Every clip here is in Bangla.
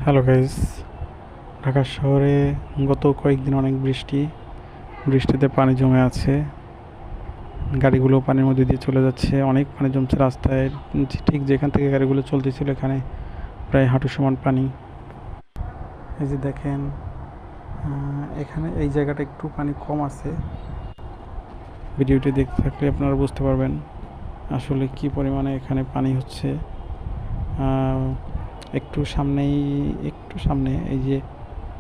হ্যালো গাইস, ঢাকা শহরে গত কয়েকদিন অনেক বৃষ্টিতে পানি জমে আছে। গাড়িগুলো পানির মধ্যে দিয়ে চলে যাচ্ছে, অনেক পানি জমছে রাস্তায়। ঠিক যেখান থেকে গাড়িগুলো চলতেছিল এখানে প্রায় হাঁটু সমান পানি। এই যে দেখেন, এখানে এই জায়গাটা একটু পানি কম আছে। ভিডিওটি দেখতে থাকলে আপনারা বুঝতে পারবেন আসলে কি পরিমাণে এখানে পানি হচ্ছে। একটু সামনে এই যে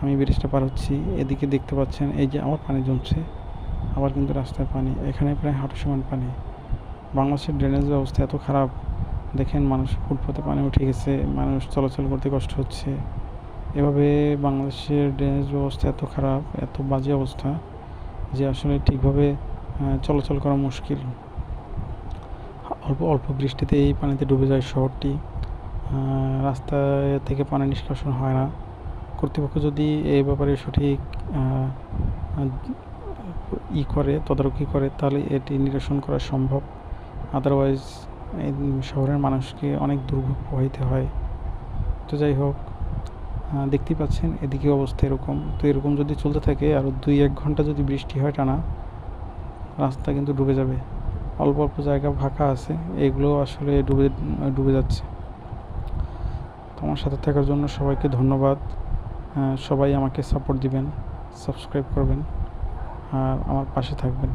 আমি ব্রিজটা পার হচ্ছি, এদিকে দেখতে পাচ্ছেন এই যে আবার পানি জমছে, আবার কিন্তু রাস্তায় পানি, এখানে প্রায় হাঁটু সমান পানি। বাংলাদেশের ড্রেনেজ ব্যবস্থা এত খারাপ, দেখেন মানুষ ফুটপাতে পানি উঠে গেছে, মানুষ চলাচল করতে কষ্ট হচ্ছে। এভাবে বাংলাদেশের ড্রেনেজ ব্যবস্থা এত খারাপ, এত বাজে অবস্থা যে আসলে ঠিকভাবে চলাচল করা মুশকিল। অল্প অল্প বৃষ্টিতে এই পানিতে ডুবে যায় শহরটি। রাস্তা থেকে পানি নিষ্কাশন হয় না। কর্তৃপক্ষ যদি এই ব্যাপারে সঠিক তদারকি করে তাহলে এটি নিরসন করা সম্ভব। আদারওয়াইজ এই শহরের মানুষকে অনেক দুর্ভোগ পোহাইতে হয়। তো যাই হোক, দেখতেই পাচ্ছেন এদিকে অবস্থা এরকম। তো এরকম যদি চলতে থাকে আরও 2-1 ঘন্টা যদি বৃষ্টি হয় টানা, রাস্তা কিন্তু ডুবে যাবে। অল্প অল্প জায়গা ফাঁকা আছে, এগুলো আসলে ডুবে যাচ্ছে। তোমার সাথে থাকার জন্য সবাইকে ধন্যবাদ। সবাই আমাকে সাপোর্ট দিবেন, সাবস্ক্রাইব করবেন আর আমার পাশে থাকবেন।